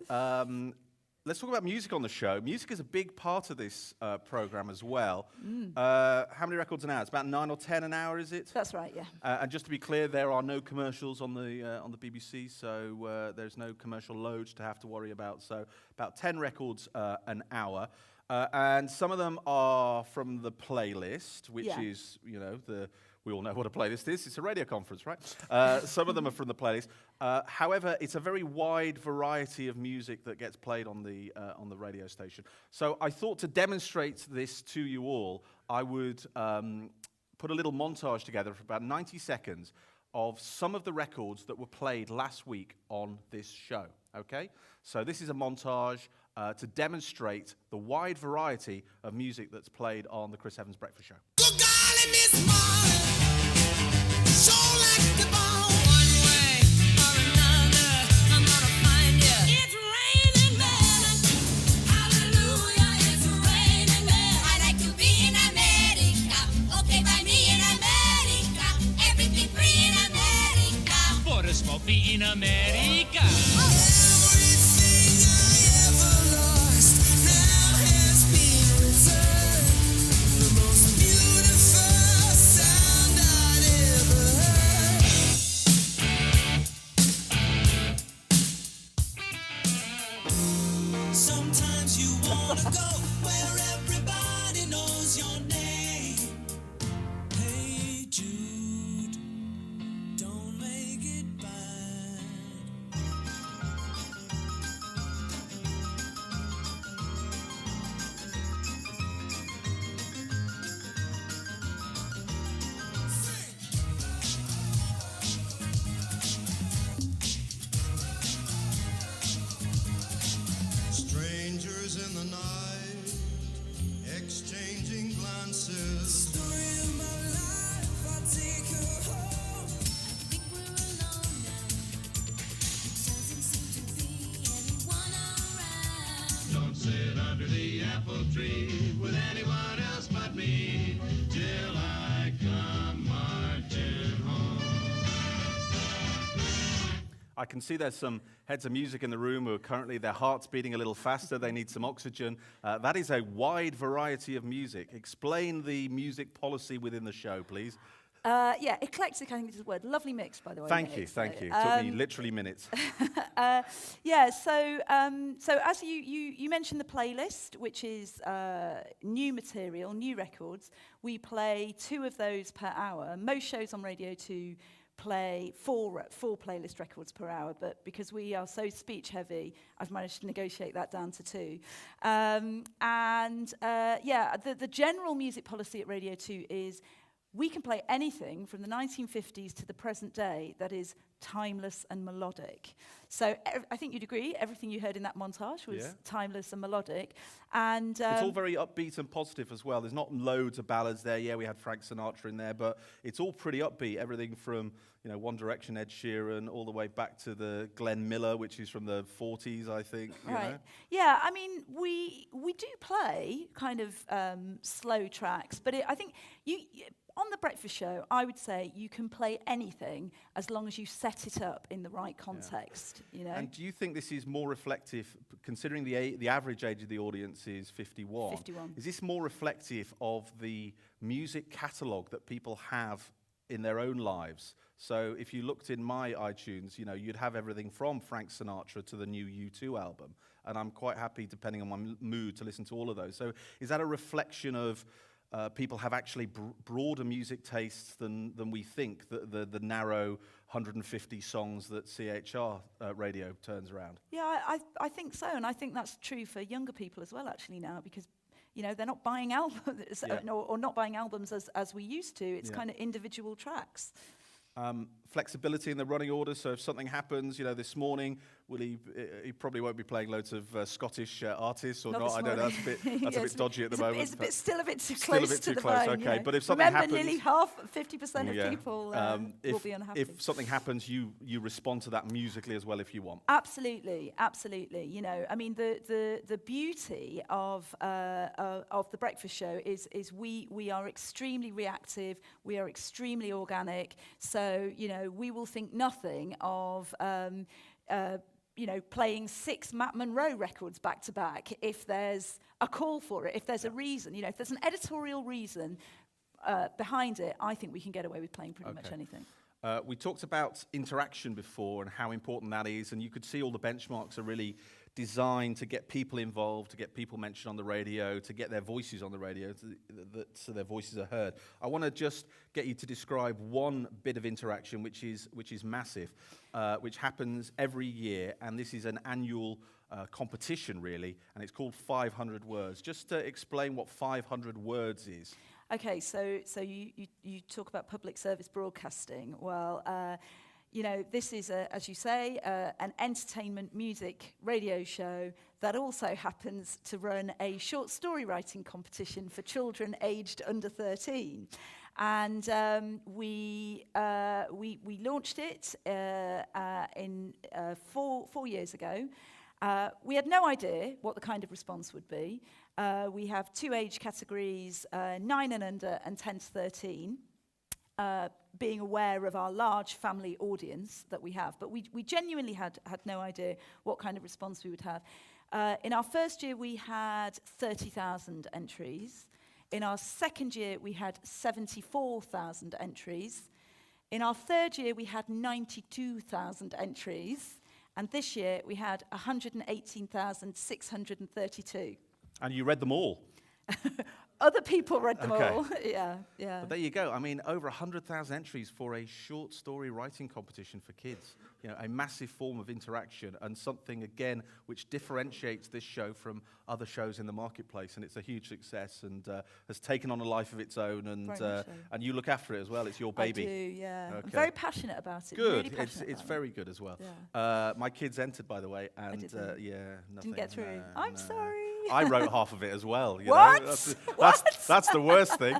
Let's talk about music on the show. Music is a big part of this program as well. How many records an hour? It's about 9 or 10 an hour, is it? That's right, yeah. And just to be clear, there are no commercials on the BBC, so there's no commercial loads to have to worry about. So about 10 records an hour. And some of them are from the playlist, which is, we all know what a playlist is. It's a radio conference, right? Some of them are from the playlist. However, it's a very wide variety of music that gets played on the radio station. So I thought to demonstrate this to you all, I would put a little montage together for about 90 seconds of some of the records that were played last week on this show, okay? So this is a montage to demonstrate the wide variety of music that's played on the Chris Evans Breakfast Show. Good golly, Miss Marley, sure like the ball. One way or another, I'm gonna find you. It's raining men. Hallelujah, it's raining men. I like to be in America. Okay, by me in America. Everything free in America. For a smoke me in America. Sometimes you wanna go where everybody knows your name. Hey Jude, don't make it bad. Strangers in the night, exchanging glances. Story of my life, I take her I can see there's some heads of music in the room who are currently, their heart's beating a little faster, they need some oxygen. That is a wide variety of music. Explain the music policy within the show, please. Yeah, eclectic, I think is the word. Lovely mix, by the way. Thank you. Took me literally minutes. Yeah, so as you mentioned the playlist, which is new material, new records. We play 2 of those per hour. Most shows on Radio 2 play four playlist records per hour, but because we are so speech heavy, I've managed to negotiate that down to 2. The general music policy at Radio 2 is we can play anything from the 1950s to the present day that is timeless and melodic. So I think you'd agree, everything you heard in that montage was timeless and melodic. And it's all very upbeat and positive as well. There's not loads of ballads there. Yeah, we had Frank Sinatra in there, but it's all pretty upbeat. Everything from, One Direction, Ed Sheeran, all the way back to the Glenn Miller, which is from the 40s, I think. You know? Yeah, I mean, we do play kind of slow tracks, but I think on the breakfast show, I would say you can play anything as long as you set it up in the right context. And do you think this is more reflective, considering the average age of the audience is 51? 51. Is this more reflective of the music catalogue that people have in their own lives? So if you looked in my iTunes, you'd have everything from Frank Sinatra to the new U2 album, and I'm quite happy, depending on my mood, to listen to all of those. So is that a reflection of people have actually broader music tastes than we think, the narrow 150 songs that CHR radio turns around? Yeah, I think so, and I think that's true for younger people as well, actually, now, because they're not buying albums or not buying albums as we used to. It's kind of individual tracks. Flexibility in the running order, so if something happens, this morning, he probably won't be playing loads of Scottish artists, or not. I don't know, that's a bit dodgy at the moment. It's still a bit too close to the phone. Okay, but if something happens... Remember, nearly 50% of people will be unhappy. If something happens, you respond to that musically as well if you want. Absolutely. I mean, the beauty of the breakfast show is we are extremely reactive, we are extremely organic, so, we will think nothing of... playing 6 Matt Monro records back to back if there's a call for it, if there's a reason, if there's an editorial reason behind it, I think we can get away with playing pretty much anything. We talked about interaction before and how important that is, and you could see all the benchmarks are really designed to get people involved, to get people mentioned on the radio, to get their voices on the radio, so their voices are heard. I want to just get you to describe one bit of interaction which is massive, which happens every year, and this is an annual competition really, and it's called 500 Words. Just to explain what 500 Words is. Okay, so you talk about public service broadcasting. Well, this is, as you say, an entertainment music radio show that also happens to run a short story writing competition for children aged under 13. And we launched it in 4 years ago. We had no idea what the kind of response would be. We have 2 age categories, 9 and under and 10 to 13. Being aware of our large family audience that we have. But we genuinely had no idea what kind of response we would have. In our first year, we had 30,000 entries. In our second year, we had 74,000 entries. In our third year, we had 92,000 entries. And this year, we had 118,632. And you read them all? Other people read them all. Yeah. But there you go. I mean, over 100,000 entries for a short story writing competition for kids. A massive form of interaction, and something, again, which differentiates this show from other shows in the marketplace. And it's a huge success and has taken on a life of its own. And you look after it as well. It's your baby. I do, yeah. Okay. I'm very passionate about it. Good. Really It's very good as well. Yeah. My kids entered, by the way, and nothing. Didn't get through. I'm sorry. I wrote half of it as well. What? That's the worst thing.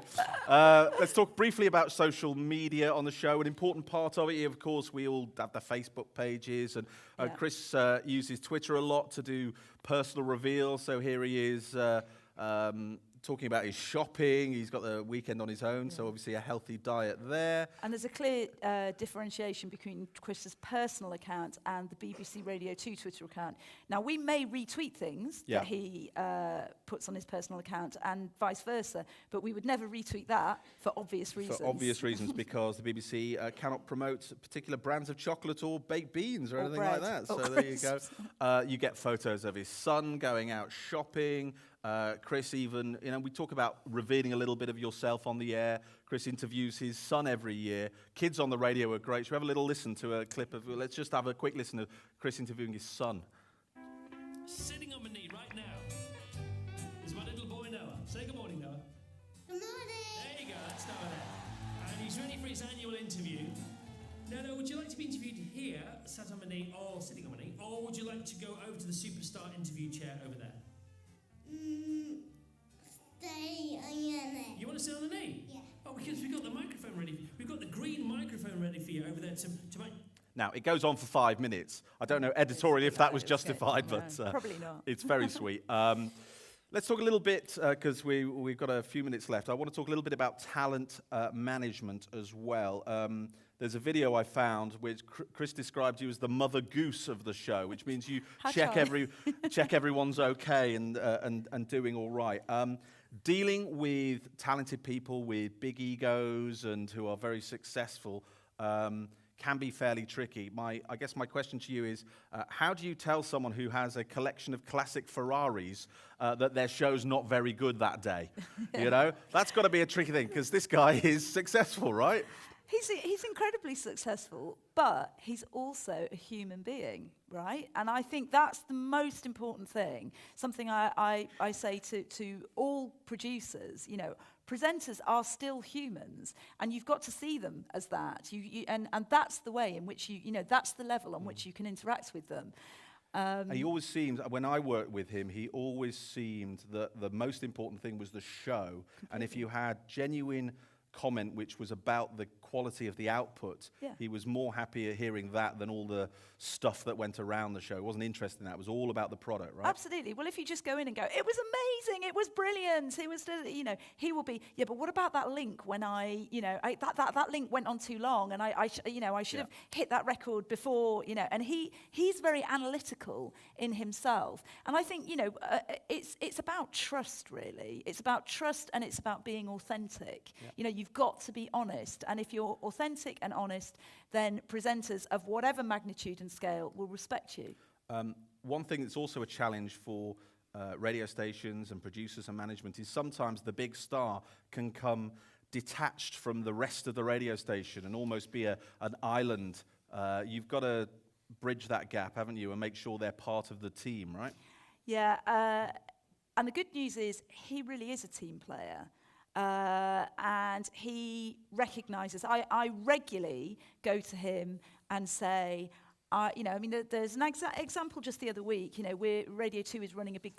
Let's talk briefly about social media on the show. An important part of it, of course, we all have the Facebook pages, and Chris uses Twitter a lot to do personal reveals. So here he is talking about his shopping. He's got the weekend on his own, so obviously a healthy diet there. And there's a clear differentiation between Chris's personal account and the BBC Radio 2 Twitter account. Now, we may retweet things that he puts on his personal account and vice versa, but we would never retweet that for obvious reasons. For obvious reasons, because the BBC cannot promote particular brands of chocolate or baked beans or anything bread. like that. Or So there you go. You get photos of his son going out shopping. Chris even, we talk about revealing a little bit of yourself on the air. Chris interviews his son every year. Kids on the radio are great. Should we have a little listen to a clip of, let's just have a quick listen to Chris interviewing his son. Sitting on my knee right now is my little boy Noah. Say good morning, Noah. Good morning. There you go, that's Noah there. And he's ready for his annual interview. Noah, would you like to be interviewed here, sat on my knee, or sitting on my knee, or would you like to go over to the superstar interview chair over there? Stay on your knee. You want to sit on the knee? Yeah. Oh, because we've got the microphone ready. We've got the green microphone ready for you over there to make... Now, it goes on for 5 minutes. I don't know editorially if that was justified, but probably not. It's very sweet. Let's talk a little bit, because we've got a few minutes left. I want to talk a little bit about talent management as well. There's a video I found which Chris described you as the mother goose of the show, which means you check everyone's okay and doing all right. Dealing with talented people with big egos and who are very successful can be fairly tricky. I guess my question to you is, how do you tell someone who has a collection of classic Ferraris that their show's not very good that day? You know, that's got to be a tricky thing, because this guy is successful, right? He's incredibly successful, but he's also a human being, right? And I think that's the most important thing. Something I say to all producers, presenters are still humans, and you've got to see them as that. And that's the way in which that's the level on which you can interact with them. He always seemed, when I worked with him, he always seemed that the most important thing was the show. And if you had genuine comment which was about the quality of the output, he was more happier hearing that than all the stuff that went around the show. He wasn't interested in that. It was all about the product, right? Absolutely. Well, if you just go in and go, it was amazing, it was brilliant, it was, he will be, but what about that link when that link went on too long, and I should have hit that record before, and he's very analytical in himself. And I think, it's about trust, really. It's about trust, and it's about being authentic. Yeah. You've got to be honest, and if you're authentic and honest, then presenters of whatever magnitude and scale will respect you. One thing that's also a challenge for radio stations and producers and management is sometimes the big star can come detached from the rest of the radio station and almost be an island. You've got to bridge that gap, haven't you, and make sure they're part of the team, right? Yeah, and the good news is he really is a team player. And he recognises, I regularly go to him and say, there's an example just the other week, Radio 2 is running a big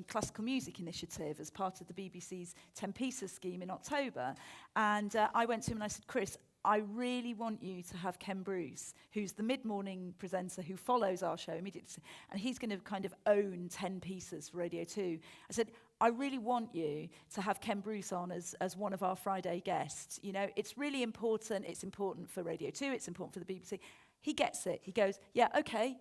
classical music initiative as part of the BBC's 10 Pieces scheme in October. And I went to him and I said, Chris, I really want you to have Ken Bruce, who's the mid-morning presenter who follows our show immediately, and he's going to kind of own 10 Pieces for Radio 2. I said, I really want you to have Ken Bruce on as one of our Friday guests. It's really important. It's important for Radio 2. It's important for the BBC. He gets it. He goes, yeah, okay,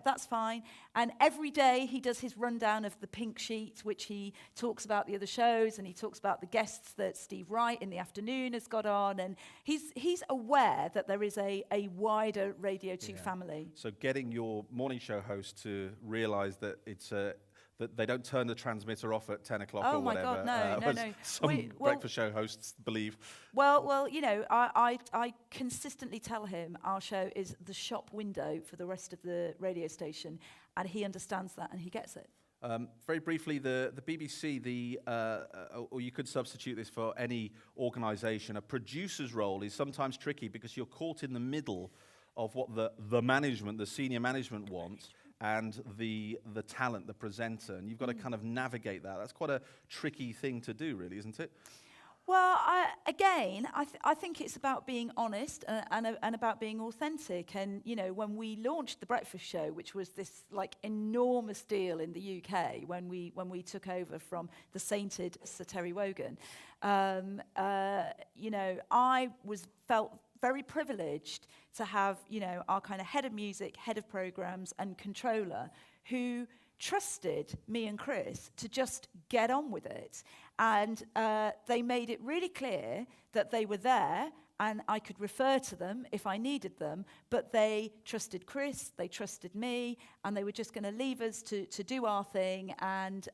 that's fine. And every day he does his rundown of the pink sheet, which he talks about the other shows, and he talks about the guests that Steve Wright in the afternoon has got on, and he's aware that there is a wider Radio 2 family. So getting your morning show host to realise that it's that they don't turn the transmitter off at 10 o'clock or whatever. Oh my God, no. Some breakfast show hosts believe. Well, I consistently tell him our show is the shop window for the rest of the radio station, and he understands that and he gets it. Very briefly, the BBC, or you could substitute this for any organisation, a producer's role is sometimes tricky because you're caught in the middle of what the management, the senior management wants, and the talent, the presenter, and you've got to kind of navigate that. That's quite a tricky thing to do, really, isn't it? Well, I think it's about being honest and about being authentic. And, you know, when we launched The Breakfast Show, which was this, like, enormous deal in the UK when we took over from the sainted Sir Terry Wogan, you know, I felt very privileged to have, you know, our kind of head of music, head of programs, and controller who trusted me and Chris to just get on with it. And they made it really clear that they were there and I could refer to them if I needed them, but they trusted Chris, they trusted me, and they were just going to leave us to do our thing, and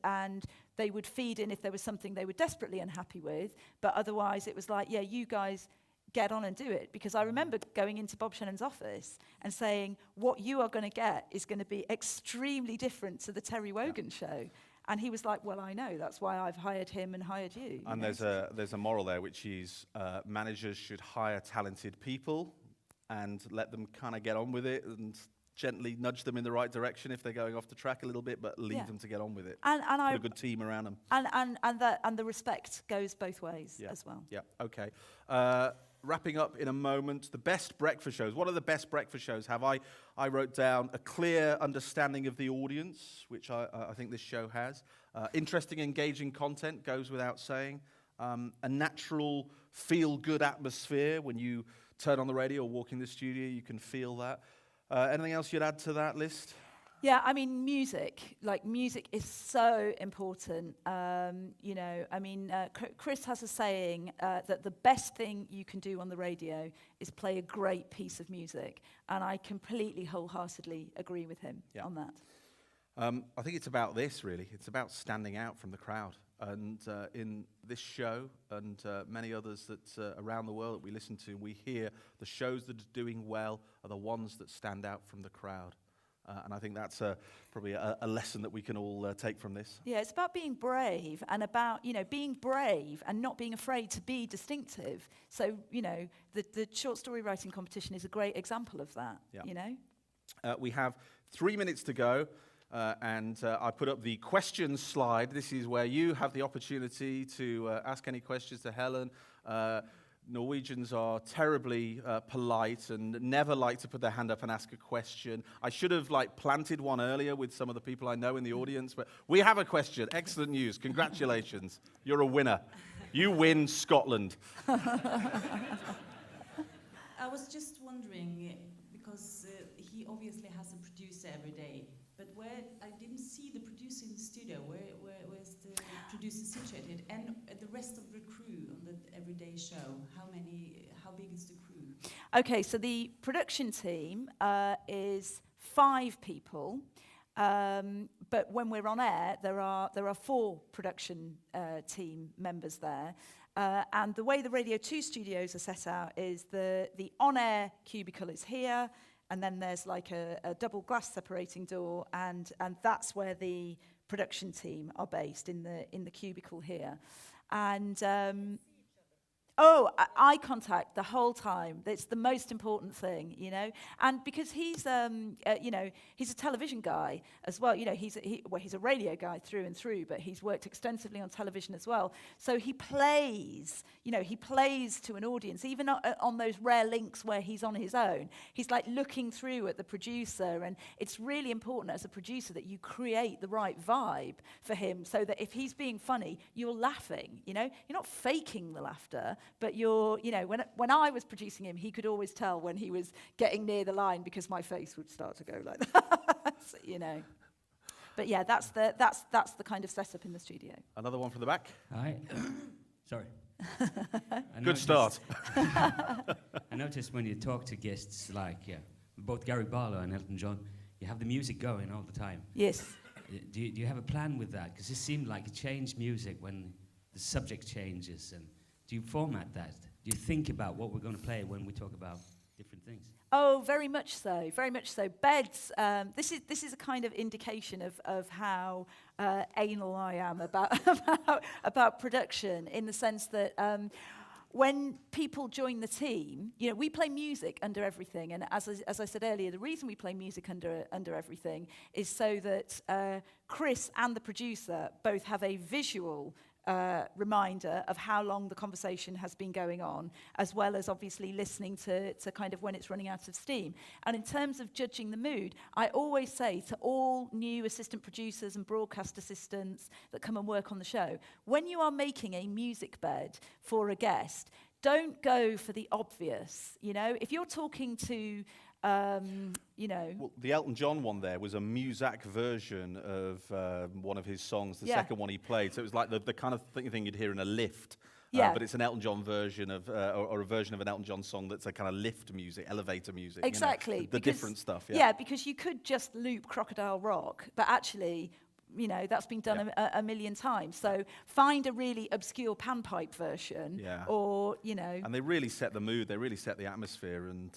they would feed in if there was something they were desperately unhappy with, but otherwise it was like, yeah, you guys get on and do it. Because I remember going into Bob Shannon's office and saying, what you are going to get is going to be extremely different to the Terry Wogan show. And he was like, well, I know, that's why I've hired him and hired you. And there's a moral there, which is managers should hire talented people and let them kind of get on with it and gently nudge them in the right direction if they're going off the track a little bit, but leave them to get on with it. And put a good team around them. And the respect goes both ways as well. Yeah, okay. Wrapping up in a moment, the best breakfast shows. What are the best breakfast shows? I wrote down a clear understanding of the audience, which I think this show has. Interesting, engaging content, goes without saying. A natural, feel-good atmosphere. When you turn on the radio or walk in the studio, you can feel that. Anything else you'd add to that list? Yeah, I mean, music is so important. You know, I mean, Chris has a saying that the best thing you can do on the radio is play a great piece of music. And I completely, wholeheartedly agree with him on that. I think it's about this, really. It's about standing out from the crowd. And in this show and many others that around the world that we listen to, we hear the shows that are doing well are the ones that stand out from the crowd. And I think that's probably a lesson that we can all take from this. Yeah, it's about being brave and about, you know, being brave and not being afraid to be distinctive. So, you know, the short story writing competition is a great example of that, you know? We have 3 minutes to go, and I put up the questions slide. This is where you have the opportunity to ask any questions to Helen. Norwegians are terribly polite and never like to put their hand up and ask a question. I should have planted one earlier with some of the people I know in the audience, but we have a question. Excellent news. Congratulations. You're a winner. You win Scotland. I was just wondering, because he obviously has a producer every day, but where I didn't see the producer in the studio, where's the producer situated, and the rest of the crew on the everyday show, how big is the crew? Okay, so the production team is 5 people, but when we're on air, there are 4 production team members there. And the way the Radio 2 studios are set out is the on-air cubicle is here, and then there's like a double glass separating door, and that's where the production team are based, in the cubicle here. And eye contact the whole time. It's the most important thing, you know. And because he's, you know, he's a television guy as well. You know, he's a radio guy through and through, but he's worked extensively on television as well. So he plays, you know, he plays to an audience, even on those rare links where he's on his own. He's like looking through at the producer, and it's really important as a producer that you create the right vibe for him, so that if he's being funny, you're laughing. You know, you're not faking the laughter. But you're, you know, when I was producing him, he could always tell when he was getting near the line because my face would start to go like that, you know. But yeah, that's the kind of setup in the studio. Another one from the back. Hi. Sorry. Good start. I noticed when you talk to guests like both Gary Barlow and Elton John, you have the music going all the time. Yes. Do you have a plan with that? Because it seemed like you change music when the subject changes, and do you format that? Do you think about what we're going to play when we talk about different things? Oh, very much so, very much so. Beds, this is a kind of indication of how anal I am about production, in the sense that when people join the team, you know, we play music under everything, and as I said earlier, the reason we play music under everything is so that Chris and the producer both have a visual reminder of how long the conversation has been going on, as well as obviously listening to kind of when it's running out of steam. And in terms of judging the mood, I always say to all new assistant producers and broadcast assistants that come and work on the show, when you are making a music bed for a guest, don't go for the obvious. You know, if you're talking to well, the Elton John one there was a Muzak version of one of his songs, the second one he played. So it was like the kind of thing you'd hear in a lift. But it's an Elton John version of, or a version of an Elton John song that's a kind of lift music, elevator music. Exactly. You know, the different stuff. Yeah, because you could just loop Crocodile Rock, but actually, you know, that's been done a million times. So find a really obscure panpipe version, or, you know. And they really set the mood, they really set the atmosphere, and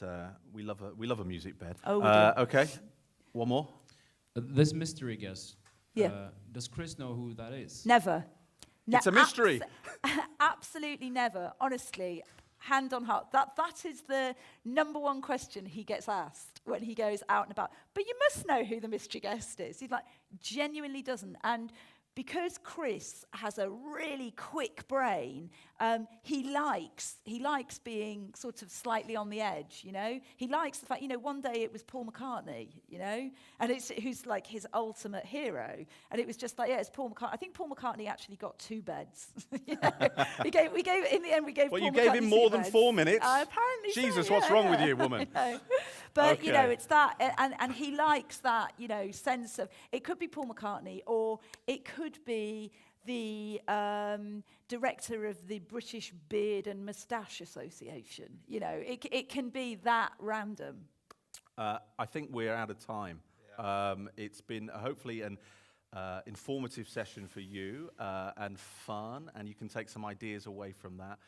we love a music bed. Oh, we do. Okay, one more. This mystery guest. Yeah. Does Chris know who that is? Never. It's a mystery. Absolutely never. Honestly, hand on heart. That is the number one question he gets asked when he goes out and about. But you must know who the mystery guest is. He's like, genuinely doesn't. And because Chris has a really quick brain, he likes being sort of slightly on the edge, you know? He likes the fact, you know, one day it was Paul McCartney, you know? And who's like his ultimate hero. And it was just like, it's Paul McCartney. I think Paul McCartney actually got 2 beds. You know? we gave in the end, we gave Well, Paul you gave McCartney him more 2 than beds. 4 minutes. Apparently Jesus, so, what's wrong with you, woman? But, you know, it's that, and he likes that, you know, sense of, it could be Paul McCartney, or it could be the director of the British Beard and Moustache Association. You know, it can be that random. I think we're out of time. It's been hopefully an informative session for you and fun, and you can take some ideas away from that.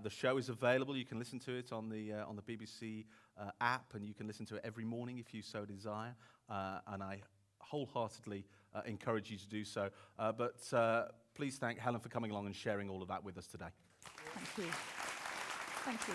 The show is available. You can listen to it on the BBC app, and you can listen to it every morning if you so desire. And I wholeheartedly encourage you to do so. But please thank Helen for coming along and sharing all of that with us today. Thank you. Thank you.